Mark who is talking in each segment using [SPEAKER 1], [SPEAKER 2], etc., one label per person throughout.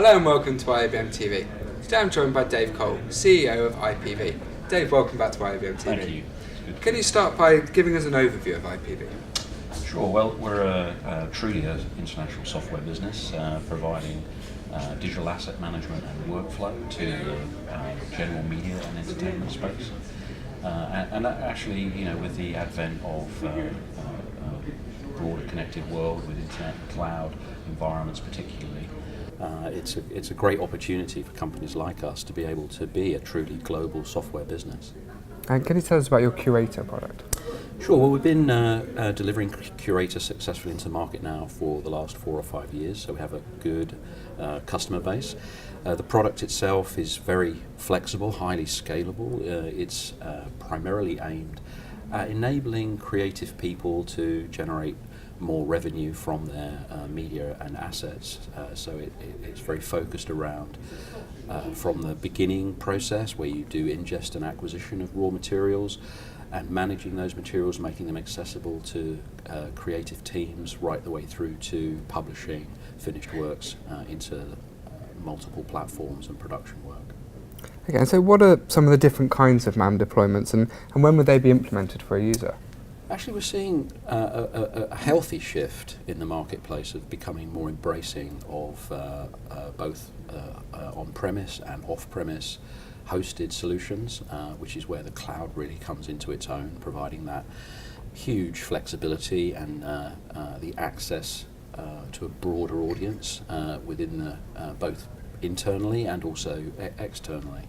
[SPEAKER 1] Hello and welcome to IABM TV. Today I'm joined by Dave Cole, CEO of IPV. Dave, welcome back to IABM TV.
[SPEAKER 2] Thank you.
[SPEAKER 1] Can you start by giving us an overview of IPV?
[SPEAKER 2] Sure. Well, we're truly an international software business providing digital asset management and workflow to the general media and entertainment space. And that actually, you know, with the advent of a broader connected world with internet and cloud environments particularly, it's a great opportunity for companies like us to be able to be a truly global software business.
[SPEAKER 1] And can you tell us about your Curator product?
[SPEAKER 2] Sure. Well, we've been delivering Curator successfully into the market now for the last 4 or 5 years, so we have a good customer base. The product itself is very flexible, highly scalable. It's primarily aimed at enabling creative people to generate more revenue from their media and assets. So it's very focused around from the beginning process where you do ingest and acquisition of raw materials and managing those materials, making them accessible to creative teams right the way through to publishing finished works into multiple platforms and production work.
[SPEAKER 1] Okay, and so what are some of the different kinds of MAM deployments and when would they be implemented for a user?
[SPEAKER 2] Actually, we're seeing a healthy shift in the marketplace of becoming more embracing of both on-premise and off-premise hosted solutions, which is where the cloud really comes into its own, providing that huge flexibility and the access to a broader audience within the both internally and also externally.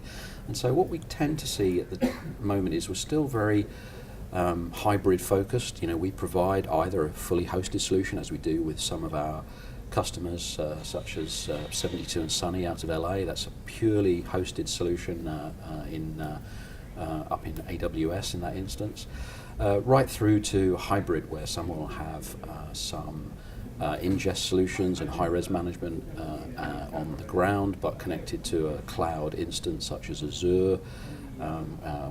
[SPEAKER 2] And so what we tend to see at the moment is we're still very hybrid focused. You know, we provide either a fully hosted solution, as we do with some of our customers, such as 72 and Sunny out of LA. That's a purely hosted solution up in AWS in that instance, right through to hybrid, where someone will have some ingest solutions and high-res management on the ground, but connected to a cloud instance such as Azure.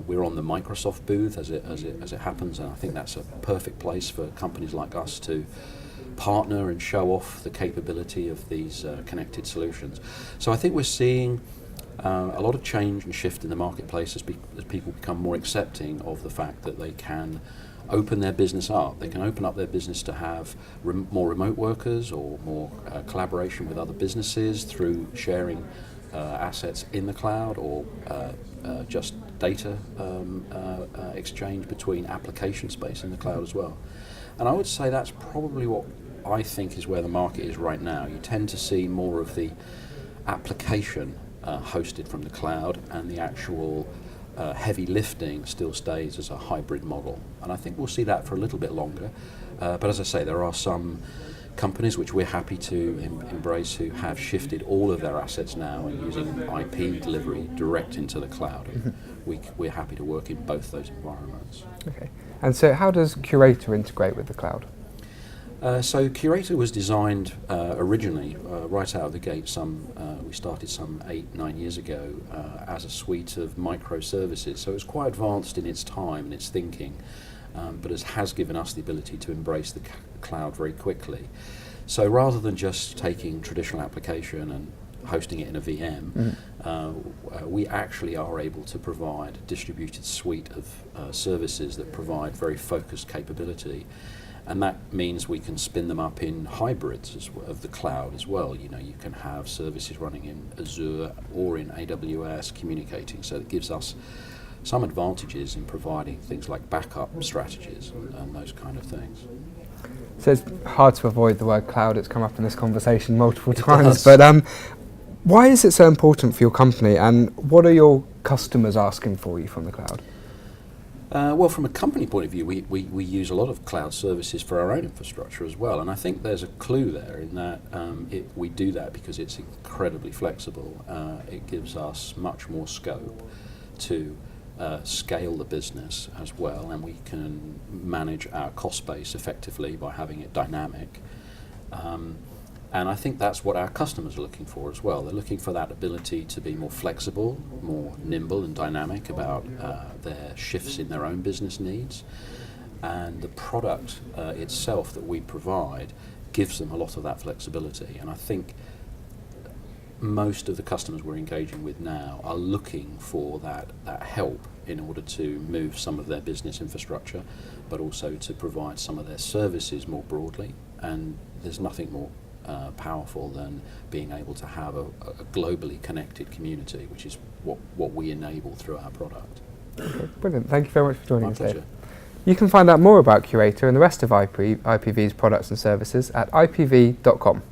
[SPEAKER 2] We're on the Microsoft booth as it happens, and I think that's a perfect place for companies like us to partner and show off the capability of these connected solutions. So I think we're seeing a lot of change and shift in the marketplace as people become more accepting of the fact that they can open their business up. They can open up their business to have more remote workers or more collaboration with other businesses through sharing assets in the cloud or just data exchange between application space in the cloud as well. And I would say that's probably what I think is where the market is right now. You tend to see more of the application hosted from the cloud, and the actual heavy lifting still stays as a hybrid model. And I think we'll see that for a little bit longer. But as I say, there are some companies which we're happy to embrace who have shifted all of their assets now and using IP delivery direct into the cloud. We're happy to work in both those environments.
[SPEAKER 1] Okay, and so how does Curator integrate with the cloud?
[SPEAKER 2] So Curator was designed originally right out of the gate. We started some 8-9 years ago as a suite of microservices. So it was quite advanced in its time and its thinking, but it has given us the ability to embrace the cloud very quickly. So rather than just taking traditional application and hosting it in a VM, we actually are able to provide a distributed suite of services that provide very focused capability. And that means we can spin them up in hybrids of the cloud as well. You know, you can have services running in Azure or in AWS communicating. So it gives us some advantages in providing things like backup strategies and those kind of things.
[SPEAKER 1] So it's hard to avoid the word cloud. It's come up in this conversation multiple times. But why is it so important for your company, and what are your customers asking for you from the cloud?
[SPEAKER 2] Well, from a company point of view, we use a lot of cloud services for our own infrastructure as well, and I think there's a clue there in that we do that because it's incredibly flexible. It gives us much more scope to scale the business as well, and we can manage our cost base effectively by having it dynamic. And I think that's what our customers are looking for as well. They're looking for that ability to be more flexible, more nimble and dynamic about their shifts in their own business needs. And the product itself that we provide gives them a lot of that flexibility. And I think most of the customers we're engaging with now are looking for that help in order to move some of their business infrastructure, but also to provide some of their services more broadly. And there's nothing more powerful than being able to have a globally connected community, which is what we enable through our product.
[SPEAKER 1] Okay, brilliant. Thank you very much for joining us today.
[SPEAKER 2] My pleasure.
[SPEAKER 1] You can find out more about Curator and the rest of IPV's products and services at ipv.com.